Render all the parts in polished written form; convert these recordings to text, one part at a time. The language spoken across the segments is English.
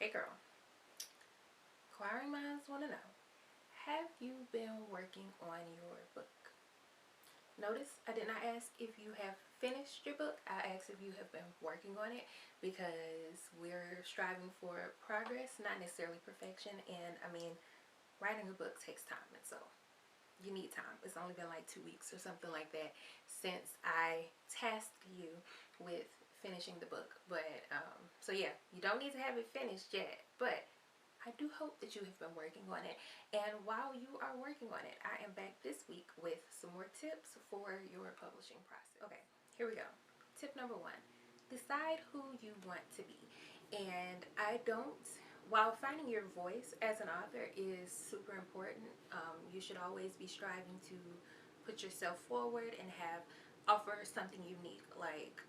Hey girl, inquiring minds want to know, have you been working on your book? Notice I did not ask if you have finished your book. I asked if you have been working on it because we're striving for progress, not necessarily perfection. And I mean, writing a book takes time, and so you need time. It's only been like 2 weeks or something like that since I tasked you with finishing the book. But so yeah, you don't need to have it finished yet, but I do hope that you have been working on it. And while you are working on it, I am back this week with some more tips for your publishing process. Okay, here we go. Tip number one, decide who you want to be. And while finding your voice as an author is super important, you should always be striving to put yourself forward and offer something unique. Like,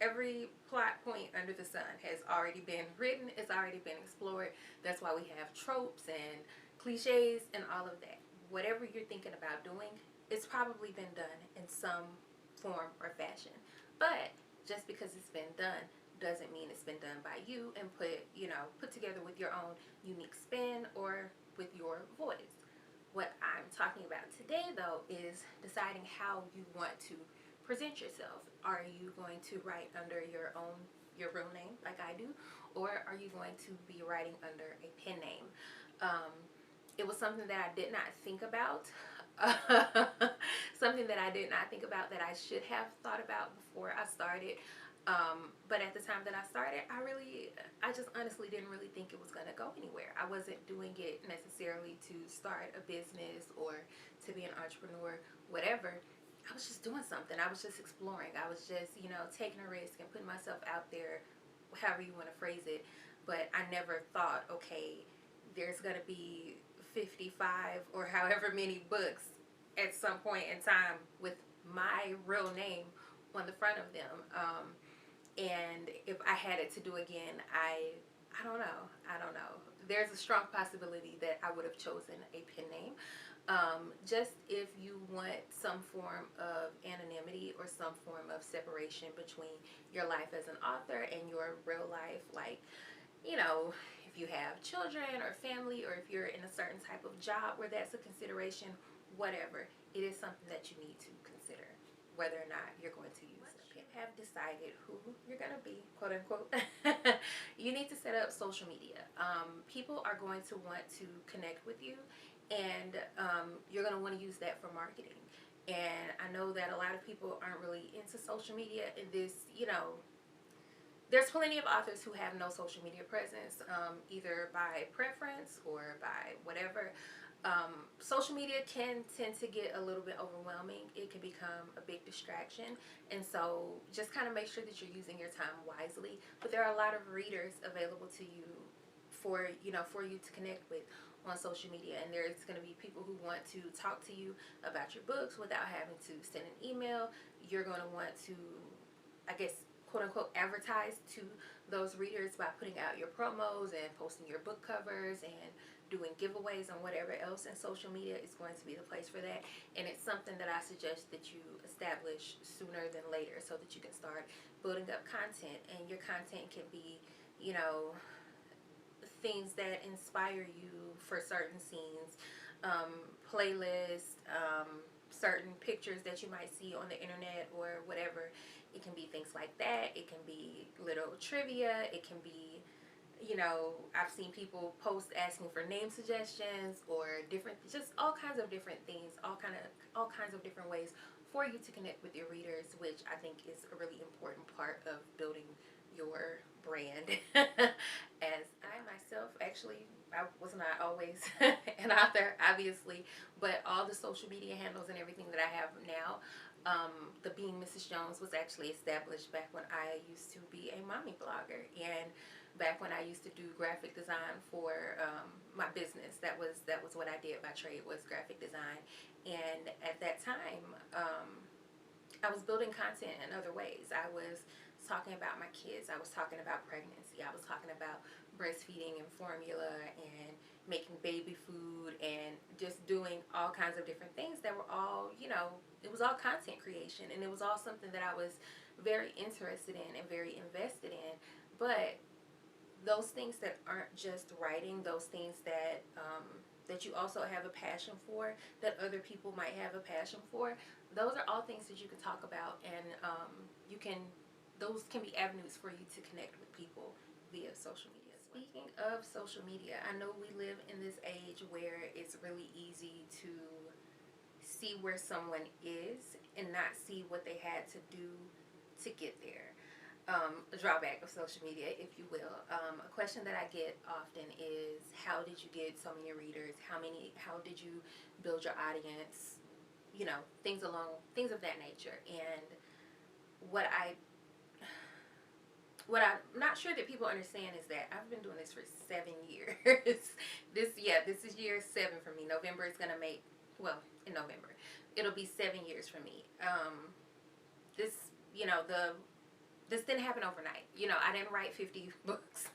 every plot point under the sun has already been written, it's already been explored. That's why we have tropes and cliches and all of that. Whatever you're thinking about doing, it's probably been done in some form or fashion. But just because it's been done doesn't mean it's been done by you and put together with your own unique spin or with your voice. What I'm talking about today, though, is deciding how you want to present yourself. Are you going to write under your real name like I do, or are you going to be writing under a pen name? It was something that I did not think about. Something that I did not think about that I should have thought about before I started. But at the time that I started, I just honestly didn't really think it was going to go anywhere. I wasn't doing it necessarily to start a business or to be an entrepreneur, whatever. I was just doing something. I was just exploring. I was just, taking a risk and putting myself out there, however you want to phrase it. But I never thought, okay, there's going to be 55 or however many books at some point in time with my real name on the front of them. And if I had it to do again, I don't know. I don't know. There's a strong possibility that I would have chosen a pen name. Just if you want some form of anonymity or some form of separation between your life as an author and your real life, like, if you have children or family, or if you're in a certain type of job where that's a consideration, whatever, it is something that you need to consider whether or not you're going to use it. Have decided who you're going to be, quote unquote, you need to set up social media. People are going to want to connect with you, and you're going to want to use that for marketing. And I know that a lot of people aren't really into social media, and there's plenty of authors who have no social media presence, either by preference or by whatever. Social media can tend to get a little bit overwhelming. It can become a big distraction, and so just kind of make sure that you're using your time wisely. But there are a lot of readers available to you for you to connect with on social media, and there's going to be people who want to talk to you about your books without having to send an email. You're going to want to, I guess, quote unquote, advertise to those readers by putting out your promos and posting your book covers and doing giveaways and whatever else, and social media is going to be the place for that. And it's something that I suggest that you establish sooner than later so that you can start building up content. And your content can be, things that inspire you for certain scenes, playlists, certain pictures that you might see on the internet or whatever. It can be things like that. It can be little trivia. It can be, I've seen people post asking for name suggestions or just all kinds of different things, all kinds of different ways for you to connect with your readers, which I think is a really important part of building your brand. As I myself, actually, I was not always an author, obviously, but all the social media handles and everything that I have now, the Being Mrs. Jones was actually established back when I used to be a mommy blogger, and back when I used to do graphic design for my business. That was what I did by trade, was graphic design. And at that time, I was building content in other ways. I was talking about my kids. I was talking about pregnancy. I was talking about breastfeeding and formula and making baby food and just doing all kinds of different things that were all, it was all content creation, and it was all something that I was very interested in and very invested in. But those things that aren't just writing, those things that that you also have a passion for, that other people might have a passion for, those are all things that you can talk about, and you can, those can be avenues for you to connect with people via social media. Speaking of social media, I know we live in this age where it's really easy to see where someone is and not see what they had to do to get there. A drawback of social media, if you will. A question that I get often is, how did you get so many readers? How did you build your audience? You know, things of that nature. And what I'm not sure that people understand is that I've been doing this for 7 years. This is year 7 for me. November is gonna make, well, in November, it'll be 7 years for me. This, you know, this didn't happen overnight. You know, I didn't write 50 books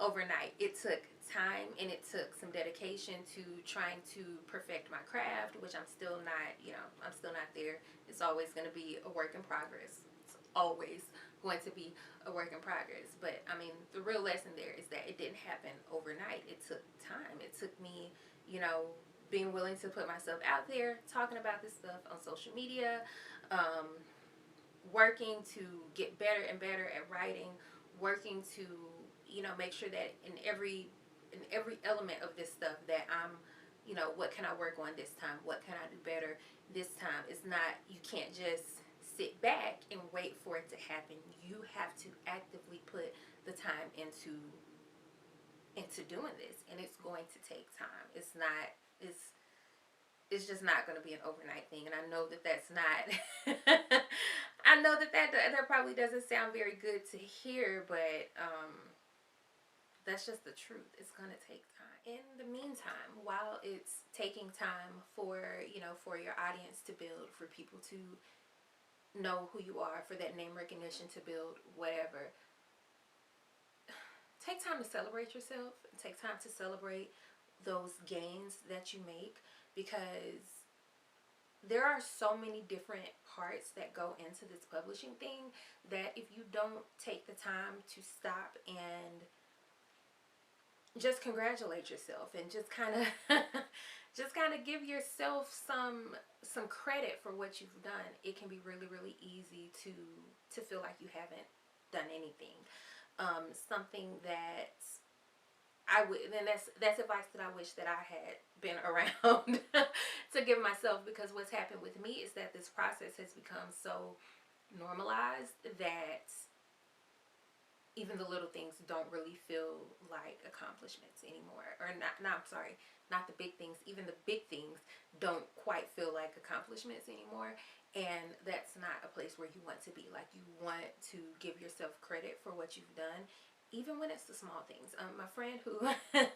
overnight. It took time and it took some dedication to trying to perfect my craft, which I'm still not, I'm still not there. It's always going to be a work in progress. It's always going to be a work in progress. But I mean, the real lesson there is that it didn't happen overnight. It took time. It took me, being willing to put myself out there, talking about this stuff on social media, working to get better and better at writing, working to, make sure that in every element of this stuff that I'm, what can I work on this time? What can I do better this time? It's not, you can't just sit back and wait for it to happen. You have to actively put the time into doing this, and it's going to take time. It's just not going to be an overnight thing, and I know that that's not I know that probably doesn't sound very good to hear, but that's just the truth. It's going to take time. In the meantime, while it's taking time for for your audience to build, for people to know who you are, for that name recognition to build, whatever, take time to celebrate yourself. Take time to celebrate those gains that you make, because there are so many different parts that go into this publishing thing that if you don't take the time to stop and just congratulate yourself and just kind of give yourself some credit for what you've done, it can be really, really easy to feel like you haven't done anything. Something that I would, and that's advice that I wish that I had been around to give myself, because what's happened with me is that this process has become so normalized that even the little things don't really feel like accomplishments anymore. Or not the big things. Even the big things don't quite feel like accomplishments anymore. And that's not a place where you want to be. Like, you want to give yourself credit for what you've done, even when it's the small things. My friend who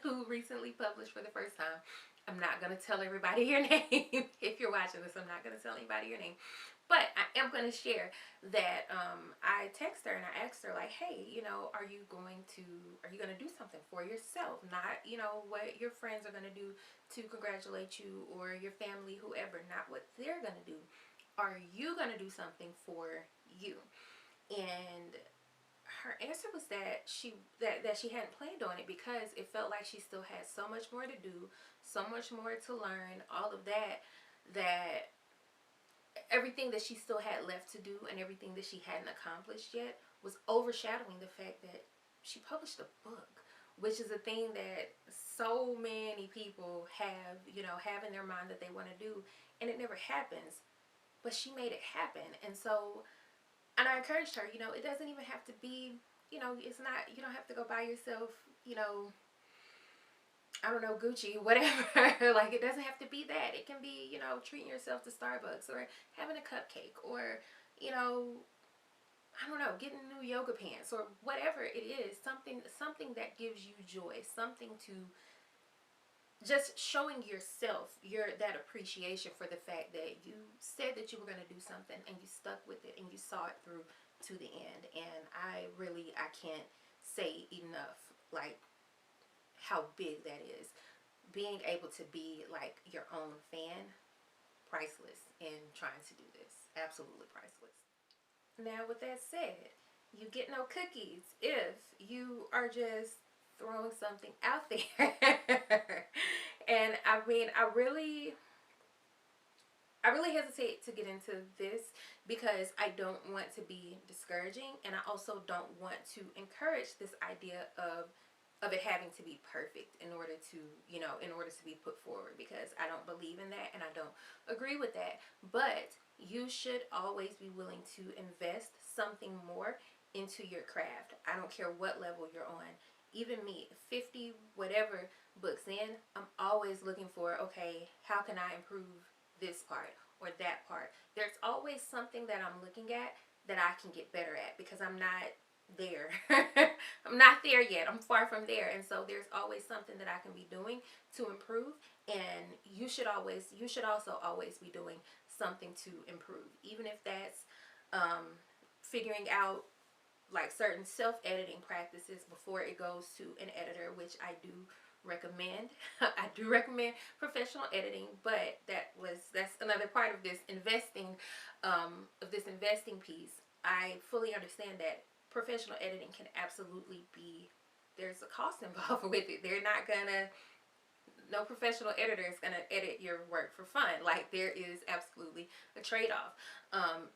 who recently published for the first time, I'm not going to tell everybody your name. If you're watching this, I'm not going to tell anybody your name. But I am going to share that I text her and I asked her, like, hey, are you going to do something for yourself? Not, what your friends are going to do to congratulate you, or your family, whoever, not what they're going to do. Are you going to do something for you? And her answer was that she hadn't planned on it, because it felt like she still had so much more to do, so much more to learn, all of that everything that she still had left to do and everything that she hadn't accomplished yet was overshadowing the fact that she published a book, which is a thing that so many people have in their mind that they want to do, and it never happens. But she made it happen. And I encouraged her, it doesn't even have to be, it's not, you don't have to go buy yourself, I don't know, Gucci, whatever. Like, it doesn't have to be that. It can be, treating yourself to Starbucks, or having a cupcake, or, I don't know, getting new yoga pants, or whatever it is. Something that gives you joy. Something to just showing yourself that appreciation for the fact that you said that you were going to do something, and you stuck with it, and you saw it through to the end. And I can't say enough, like, how big that is. Being able to be like your own fan, priceless in trying to do this. Absolutely priceless. Now, with that said, you get no cookies if you are just throwing something out there. And I mean, I really hesitate to get into this because I don't want to be discouraging, and I also don't want to encourage this idea of it having to be perfect in order to, in order to be put forward, because I don't believe in that and I don't agree with that. But you should always be willing to invest something more into your craft. I don't care what level you're on. Even me, 50 whatever books in, I'm always looking for, okay, how can I improve this part or that part? There's always something that I'm looking at that I can get better at, because I'm not there. I'm not there yet. I'm far from there. And so there's always something that I can be doing to improve. And you should also always be doing something to improve. Even if that's figuring out like certain self-editing practices before it goes to an editor, which I do recommend. I do recommend professional editing, but that's another part of this investing piece. I fully understand that professional editing can absolutely be, there's a cost involved with it. They're not gonna, no professional editor is going to edit your work for fun. Like, there is absolutely a trade-off.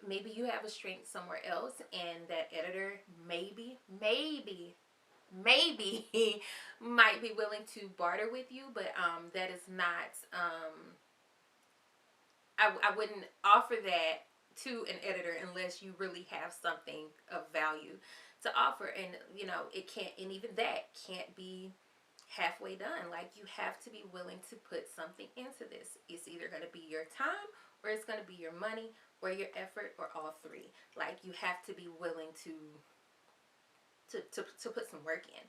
Maybe you have a strength somewhere else, and that editor maybe might be willing to barter with you, but that is not, I wouldn't offer that to an editor unless you really have something of value to offer. And it can't, and even that can't be halfway done. Like, you have to be willing to put something into this. It's either going to be your time, or it's going to be your money, or your effort, or all three. Like, you have to be willing to put some work in.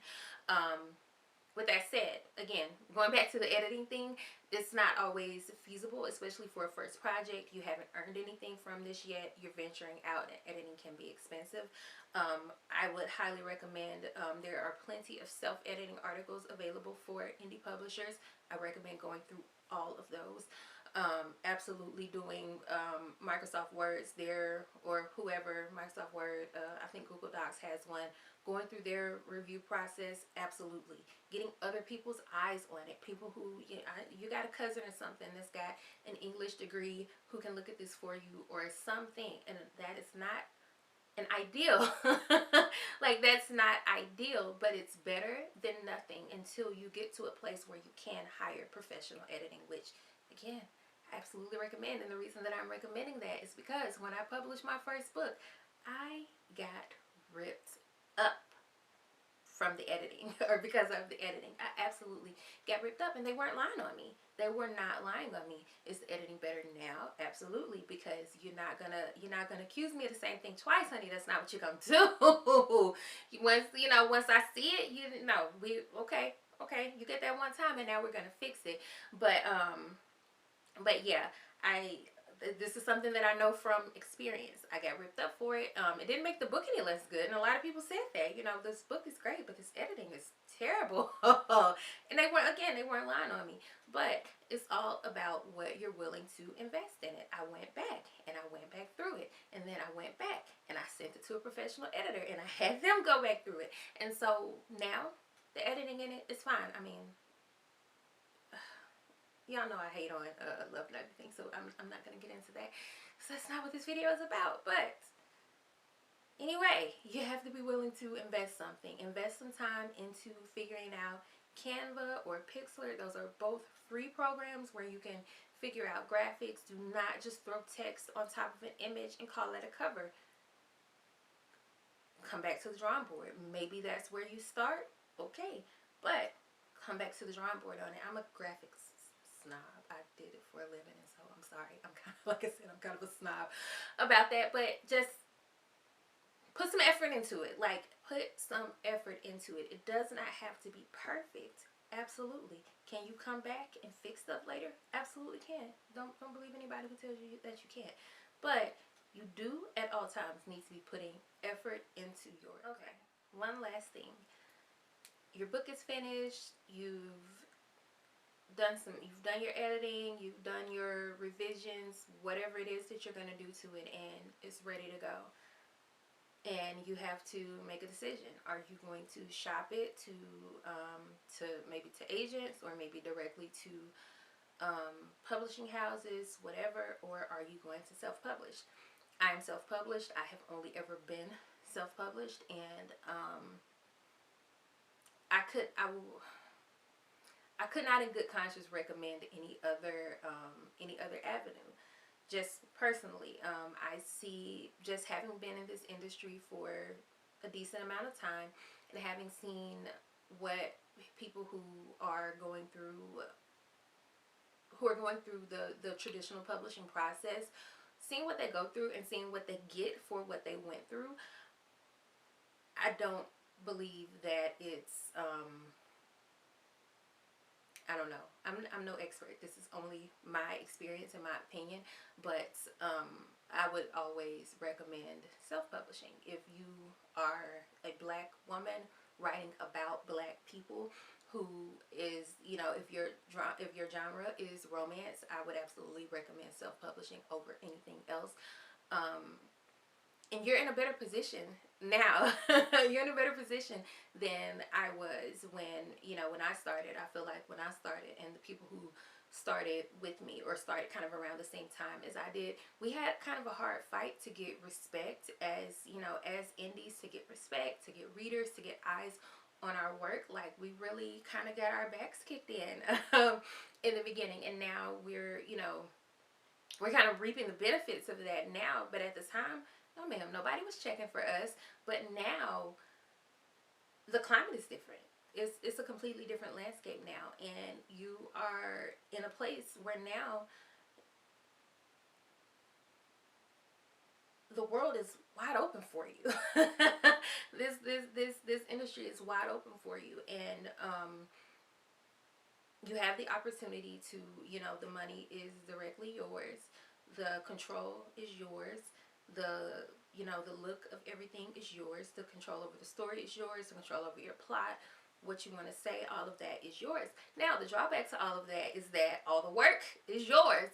With that said, again, going back to the editing thing, it's not always feasible, especially for a first project. You haven't earned anything from this yet. You're venturing out, and editing can be expensive. I would highly recommend, there are plenty of self-editing articles available for indie publishers. I recommend going through all of those. Absolutely doing Microsoft Words there, or whoever, Microsoft Word, I think Google Docs has one, going through their review process. Absolutely getting other people's eyes on it, people who, you got a cousin or something that's got an English degree who can look at this for you or something. And that is not an ideal like, that's not ideal, but it's better than nothing until you get to a place where you can hire professional editing, which, again, I absolutely recommend. And the reason that I'm recommending that is because when I published my first book, I got ripped up from the editing, or because of the editing. I absolutely got ripped up, and they weren't lying on me. They were not lying on me. Is the editing better now? Absolutely, because you're not gonna accuse me of the same thing twice, honey. That's not what you're gonna do. Once I see it, okay, you get that one time, and now we're gonna fix it. But yeah, this is something that I know from experience. I got ripped up for it. It didn't make the book any less good, and a lot of people said that. This book is great, but this editing is terrible. And they weren't lying on me. But it's all about what you're willing to invest in it. I went back, and I went back through it, and then I went back, and I sent it to a professional editor, and I had them go back through it. And so now the editing in it is fine. I mean, y'all know I hate on love and everything, so I'm not going to get into that. So that's not what this video is about. But anyway, you have to be willing to invest something. Invest some time into figuring out Canva or Pixlr. Those are both free programs where you can figure out graphics. Do not just throw text on top of an image and call it a cover. Come back to the drawing board. Maybe that's where you start. Okay. But come back to the drawing board on it. I'm a graphics snob. I did it for a living, and so I'm sorry. I'm kind of, like I said, I'm kind of a snob about that. But just put some effort into it. Like, put some effort into it. It does not have to be perfect. Absolutely. Can you come back and fix stuff later? Absolutely can. Don't believe anybody who tells you that you can't. But you do at all times need to be putting effort into your. Okay. One last thing. Your book is finished. You've done your editing, you've done your revisions, whatever it is that you're going to do to it, and it's ready to go. and you have to make a decision. Are you going to shop it to maybe to agents, or maybe directly to publishing houses, whatever, or are you going to self-publish? I am self-published. I have only ever been self-published, and I could I will I could not in good conscience recommend any other avenue. Just personally, I see, just having been in this industry for a decent amount of time and having seen what people who are going through the traditional publishing process, seeing what they go through and seeing what they get for what they went through, I don't believe that it's I don't know. I'm no expert. This is only my experience and my opinion, but I would always recommend self-publishing. If you are a black woman writing about black people, who is, if your genre is romance, I would absolutely recommend self-publishing over anything else. Um, and you're in a better position now. You're in a better position than I was when I started. I feel like when I started, and the people who started with me or started kind of around the same time as I did, we had kind of a hard fight to get respect as, as indies, to get respect, to get readers, to get eyes on our work. Like, we really kind of got our backs kicked in the beginning, and now we're kind of reaping the benefits of that now. But at the time, no ma'am, nobody was checking for us. But now the climate is different. It's a completely different landscape now, and you are in a place where now the world is wide open for you. This industry is wide open for you, and you have the opportunity to, the money is directly yours, the control is yours, the look of everything is yours, the control over the story is yours, the control over your plot, what you want to say, all of that is yours. Now, the drawback to all of that is that all the work is yours.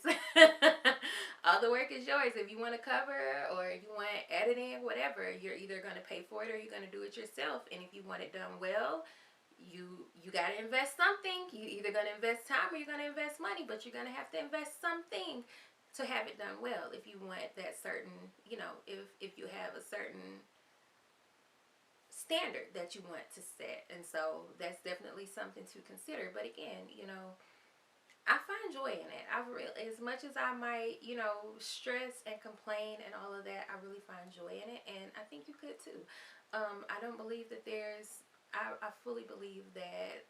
All the work is yours. If you want to cover, or if you want editing, whatever, you're either going to pay for it or you're going to do it yourself. And if you want it done well, you got to invest something. You either going to invest time or you're going to invest money, but you're going to have to invest something to have it done well. If you want that certain, if you have a certain standard that you want to set. And so that's definitely something to consider. But again, I find joy in it. As much as I might, stress and complain and all of that, I really find joy in it, and I think you could too. I don't believe that I fully believe that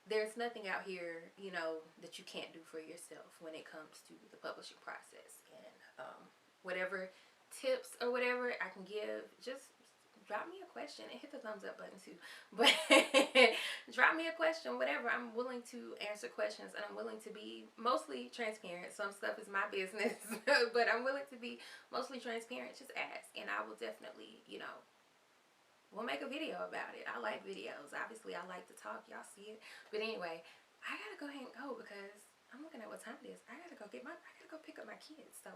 there's nothing out here, that you can't do for yourself when it comes to the publishing process. And whatever tips or whatever I can give, just drop me a question and hit the thumbs up button too. But drop me a question, whatever. I'm willing to answer questions, and I'm willing to be mostly transparent. Some stuff is my business, but I'm willing to be mostly transparent. Just ask, and I will definitely, we'll make a video about it. I like videos. Obviously, I like to talk. Y'all see it. But anyway, I gotta go ahead and go because I'm looking at what time it is. I gotta go pick up my kids. So